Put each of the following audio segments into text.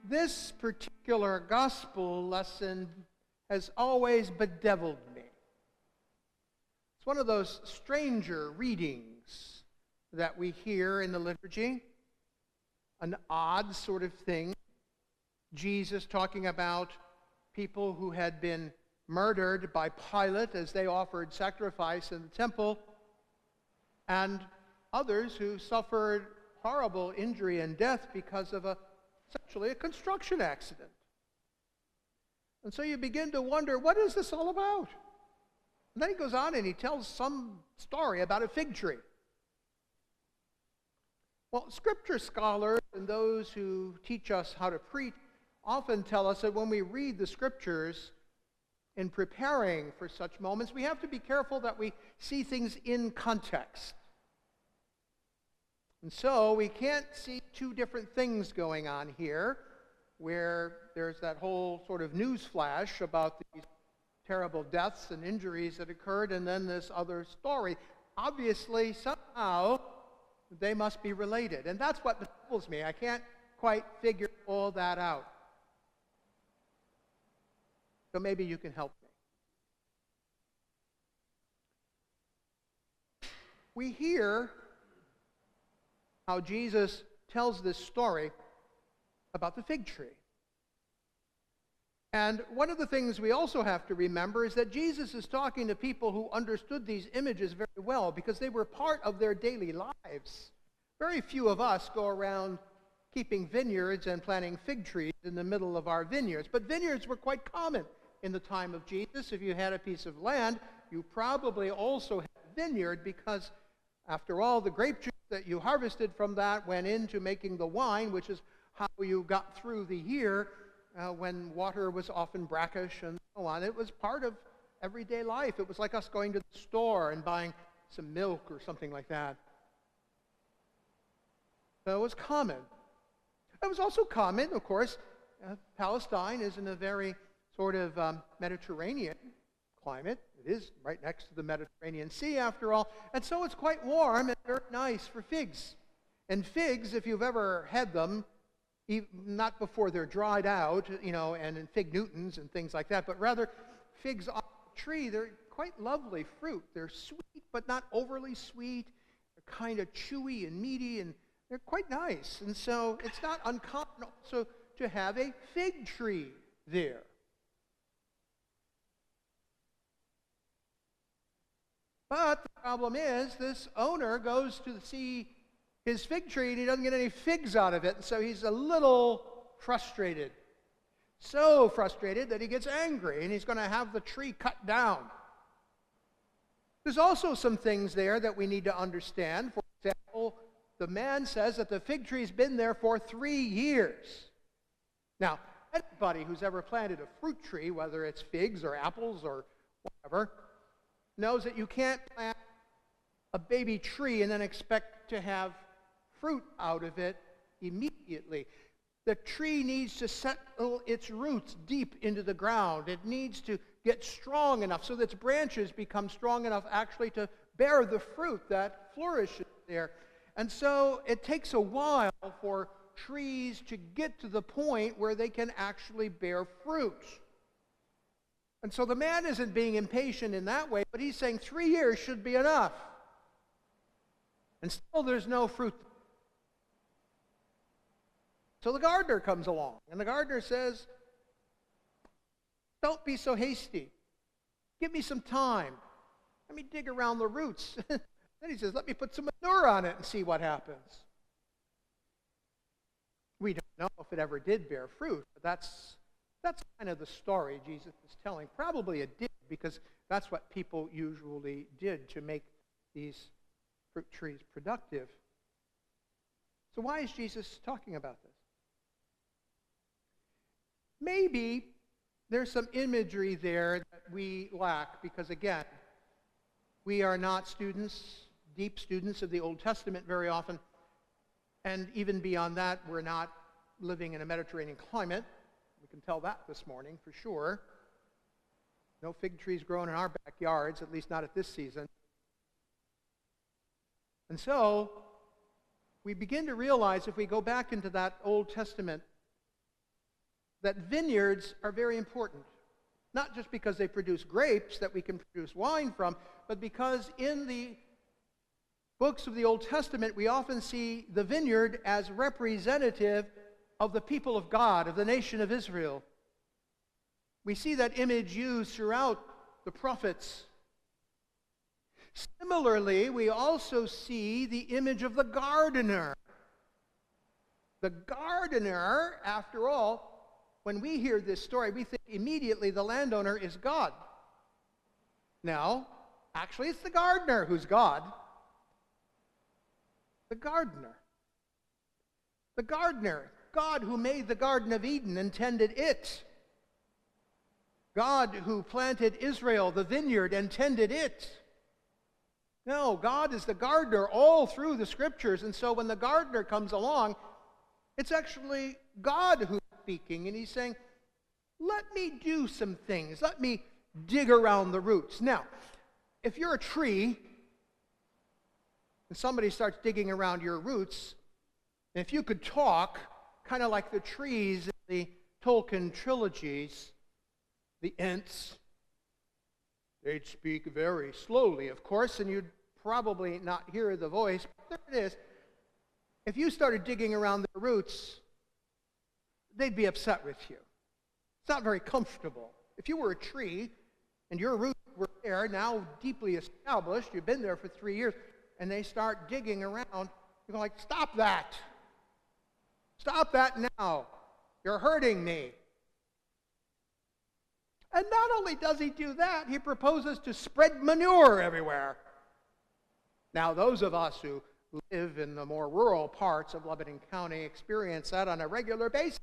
this particular gospel lesson has always bedeviled me. It's one of those stranger readings that we hear in the liturgy, an odd sort of thing. Jesus talking about people who had been murdered by Pilate as they offered sacrifice in the temple, and others who suffered horrible injury and death because of essentially a construction accident. And so you begin to wonder, what is this all about? And then he goes on and he tells some story about a fig tree. Well, scripture scholars and those who teach us how to preach often tell us that when we read the scriptures in preparing for such moments, we have to be careful that we see things in context. And so we can't see two different things going on here, where there's that whole sort of news flash about these terrible deaths and injuries that occurred, and then this other story. Obviously, somehow, they must be related. And that's what baffles me. I can't quite figure all that out. So maybe you can help me. We hear how Jesus tells this story about the fig tree. And one of the things we also have to remember is that Jesus is talking to people who understood these images very well because they were part of their daily lives. Very few of us go around keeping vineyards and planting fig trees in the middle of our vineyards. But vineyards were quite common in the time of Jesus. If you had a piece of land, you probably also had a vineyard because, after all, the grape juice that you harvested from that went into making the wine, which is how you got through the year when water was often brackish and so on. It was part of everyday life. It was like us going to the store and buying some milk or something like that. So it was common. It was also common, of course, Palestine is in a very sort of Mediterranean climate. It is right next to the Mediterranean Sea, after all, and so it's quite warm and very nice for figs. And figs, if you've ever had them, not before they're dried out, and in fig Newtons and things like that, but rather figs off the tree, they're quite lovely fruit. They're sweet, but not overly sweet. They're kind of chewy and meaty, and they're quite nice. And so it's not uncommon also to have a fig tree there. But the problem is, this owner goes to see his fig tree and he doesn't get any figs out of it, and so he's a little frustrated. So frustrated that he gets angry and he's going to have the tree cut down. There's also some things there that we need to understand. For example, the man says that the fig tree's been there for 3 years. Now, anybody who's ever planted a fruit tree, whether it's figs or apples or whatever, knows that you can't plant a baby tree and then expect to have fruit out of it immediately. The tree needs to settle its roots deep into the ground. It needs to get strong enough so that its branches become strong enough actually to bear the fruit that flourishes there. And so it takes a while for trees to get to the point where they can actually bear fruit. And so the man isn't being impatient in that way, but he's saying 3 years should be enough. And still there's no fruit. So the gardener comes along, and the gardener says, "Don't be so hasty. Give me some time. Let me dig around the roots." Then he says, "Let me put some manure on it and see what happens." We don't know if it ever did bear fruit, but that's kind of the story Jesus is telling. Probably it did, because that's what people usually did to make these fruit trees productive. So why is Jesus talking about this? Maybe there's some imagery there that we lack, because again, we are not students, deep students of the Old Testament very often, and even beyond that, we're not living in a Mediterranean climate. We can tell that this morning for sure. No fig trees growing in our backyards, at least not at this season. And so we begin to realize, if we go back into that Old Testament that vineyards are very important. Not just because they produce grapes that we can produce wine from, but because in the books of the Old Testament, we often see the vineyard as representative of the people of God, of the nation of Israel. We see that image used throughout the prophets. Similarly, we also see the image of the gardener. The gardener, after all, when we hear this story, we think immediately the landowner is God. No, actually it's the gardener who's God. The gardener. The gardener. God who made the Garden of Eden intended it. God who planted Israel, the vineyard, intended it. No, God is the gardener all through the Scriptures, and so when the gardener comes along, it's actually God who's speaking, and he's saying, let me do some things. Let me dig around the roots. Now, if you're a tree, and somebody starts digging around your roots, and if you could talk, kind of like the trees in the Tolkien trilogies, the Ents, they'd speak very slowly, of course, and you'd probably not hear the voice, but there it is. If you started digging around the roots, they'd be upset with you. It's not very comfortable. If you were a tree and your roots were there, now deeply established, you've been there for 3 years, and they start digging around, you're like, stop that. Stop that now. You're hurting me. And not only does he do that, he proposes to spread manure everywhere. Now, those of us who live in the more rural parts of Lebanon County experience that on a regular basis.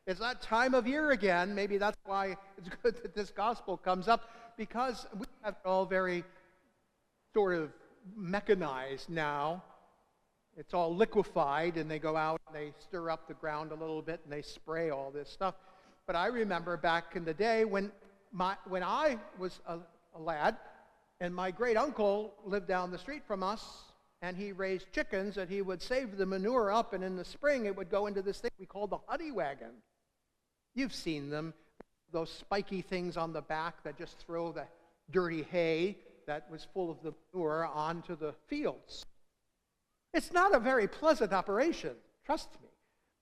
It's that time of year again. Maybe that's why it's good that this gospel comes up, because we have it all very sort of mechanized now. It's all liquefied, and they go out and they stir up the ground a little bit and they spray all this stuff. But I remember back in the day when I was a lad, and my great uncle lived down the street from us, and he raised chickens, and he would save the manure up, and in the spring it would go into this thing we call the honey wagon. You've seen them, those spiky things on the back that just throw the dirty hay that was full of the manure onto the fields. It's not a very pleasant operation, trust me.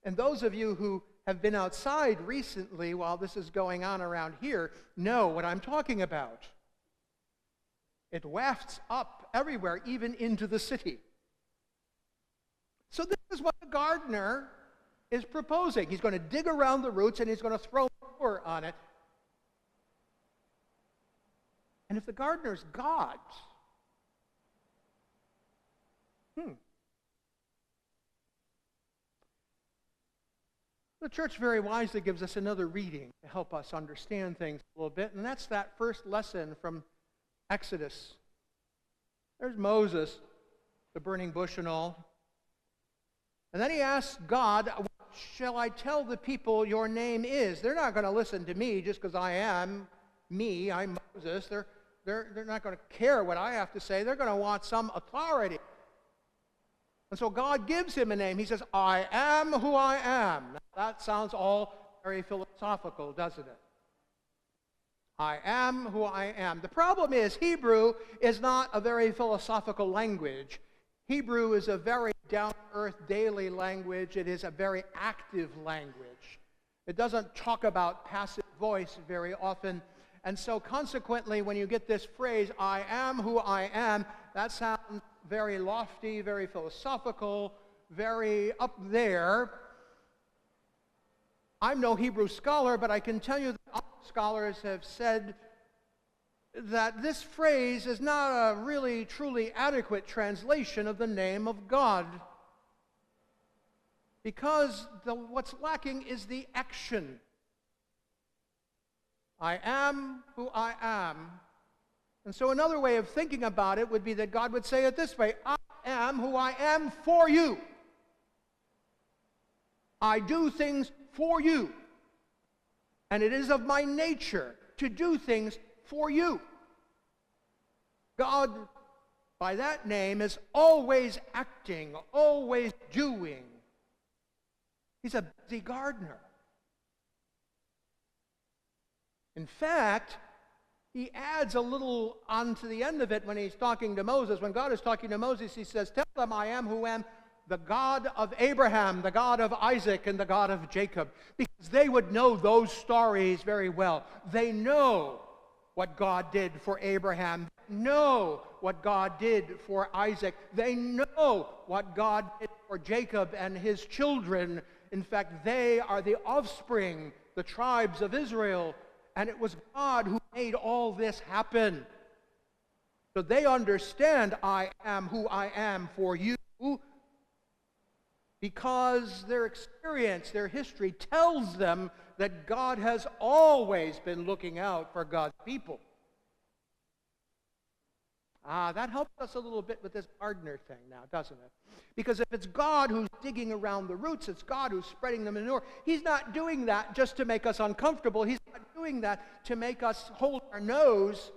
And those of you who have been outside recently while this is going on around here know what I'm talking about. It wafts up everywhere, even into the city. So this is what the gardener is proposing. He's going to dig around the roots and he's going to throw manure on it. And if the gardener's God, the church very wisely gives us another reading to help us understand things a little bit, and that's that first lesson from Exodus. There's Moses, the burning bush and all. And then he asks God, what shall I tell the people your name is? They're not going to listen to me just because I am me, I'm Moses. They're not going to care what I have to say. They're going to want some authority. And so God gives him a name. He says, I am who I am. Now, that sounds all very philosophical, doesn't it? I am who I am. The problem is Hebrew is not a very philosophical language. Hebrew is a very down-to-earth daily language. It is a very active language. It doesn't talk about passive voice very often. And so consequently, when you get this phrase, I am who I am, that sounds very lofty, very philosophical, very up there. I'm no Hebrew scholar, but I can tell you that other scholars have said that this phrase is not a really, truly adequate translation of the name of God. Because what's lacking is the action. I am who I am. And so another way of thinking about it would be that God would say it this way, I am who I am for you. I do things for you. And it is of my nature to do things for you. God, by that name, is always acting, always doing. He's a busy gardener. In fact, he adds a little onto the end of it when he's talking to Moses. When God is talking to Moses, he says, tell them I am who am, the God of Abraham, the God of Isaac, and the God of Jacob. Because they would know those stories very well. They know what God did for Abraham. They know what God did for Isaac. They know what God did for Jacob and his children. In fact, they are the offspring, the tribes of Israel. And it was God who made all this happen. So they understand I am who I am for you, because their experience, their history tells them that God has always been looking out for God's people. That helps us a little bit with this gardener thing now, doesn't it? Because if it's God who's digging around the roots, it's God who's spreading the manure. He's not doing that just to make us uncomfortable. He's not doing that to make us hold our nose.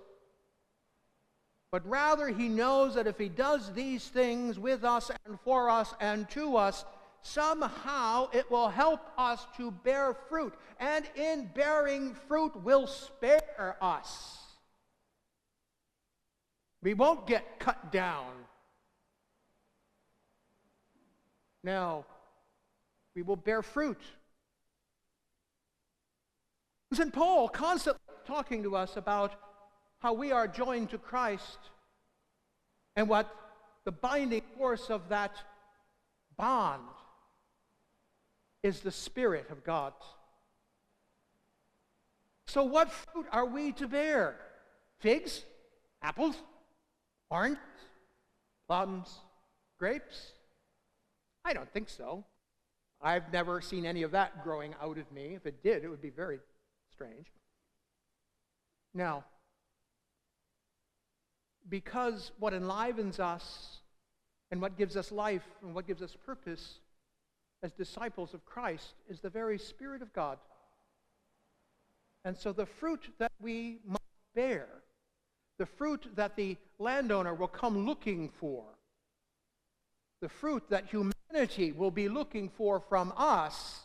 But rather, he knows that if he does these things with us and for us and to us, somehow it will help us to bear fruit. And in bearing fruit will spare us. We won't get cut down. No, we will bear fruit. St. Paul constantly talking to us about how we are joined to Christ and what the binding force of that bond is the Spirit of God. So what fruit are we to bear? Figs? Apples? Oranges? Plums? Grapes? I don't think so. I've never seen any of that growing out of me. If it did, it would be very strange. Now, because what enlivens us and what gives us life and what gives us purpose as disciples of Christ is the very Spirit of God. And so the fruit that we must bear, the fruit that the landowner will come looking for, the fruit that humanity will be looking for from us,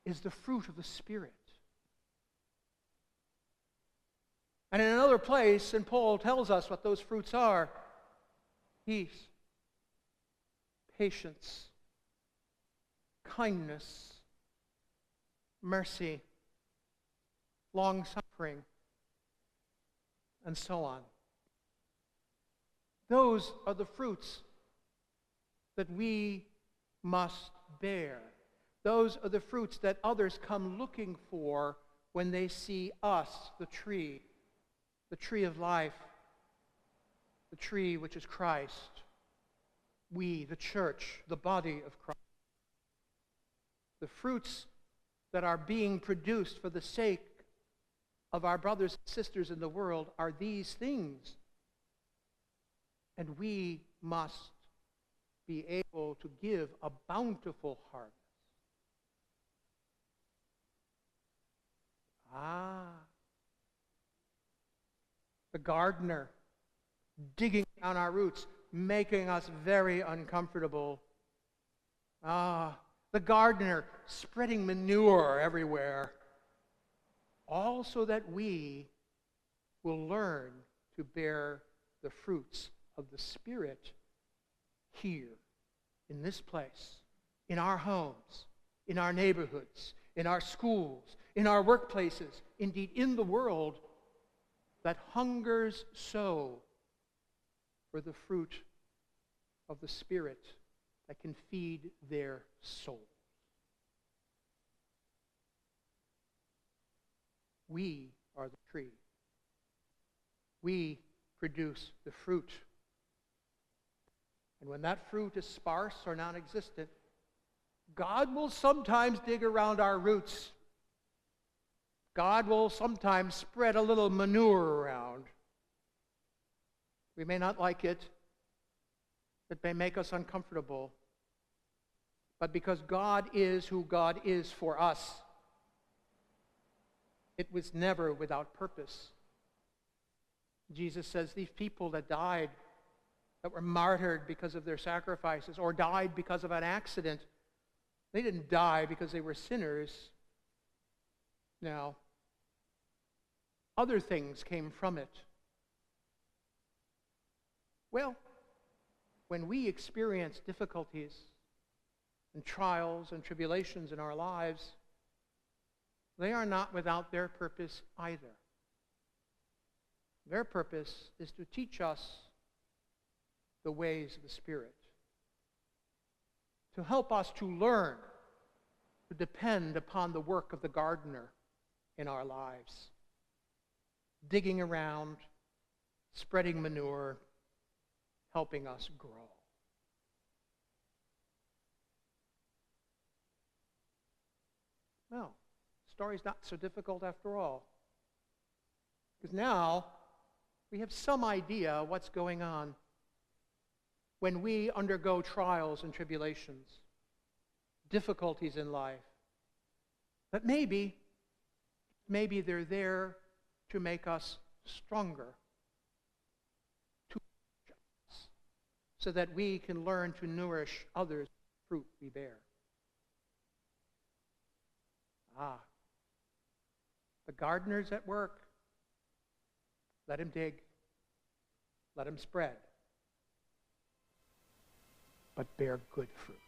is the fruit of the Spirit. And in another place, St. Paul tells us what those fruits are: peace, patience, kindness, mercy, long-suffering, and so on. Those are the fruits that we must bear. Those are the fruits that others come looking for when they see us, the tree of life, the tree which is Christ. We, the church, the body of Christ. The fruits that are being produced for the sake of our brothers and sisters in the world are these things. And we must be able to give a bountiful harvest. The gardener digging down our roots, making us very uncomfortable. The gardener spreading manure everywhere. All so that we will learn to bear the fruits of the Spirit here, in this place, in our homes, in our neighborhoods, in our schools, in our workplaces, indeed in the world that hungers so for the fruit of the Spirit that can feed their soul. We are the tree. We produce the fruit. And when that fruit is sparse or non-existent, God will sometimes dig around our roots. God will sometimes spread a little manure around. We may not like it. It may make us uncomfortable. But because God is who God is for us, it was never without purpose. Jesus says these people that died, that were martyred because of their sacrifices, or died because of an accident, they didn't die because they were sinners. Now, other things came from it. Well, when we experience difficulties and trials and tribulations in our lives, they are not without their purpose either. Their purpose is to teach us the ways of the Spirit, to help us to learn to depend upon the work of the gardener in our lives, digging around, spreading manure, helping us grow. Well, the story's not so difficult after all, because now we have some idea what's going on when we undergo trials and tribulations, difficulties in life. But maybe they're there to make us stronger, to nourish us, so that we can learn to nourish others with the fruit we bear. The gardener's at work. Let him dig. Let him spread. But bear good fruit.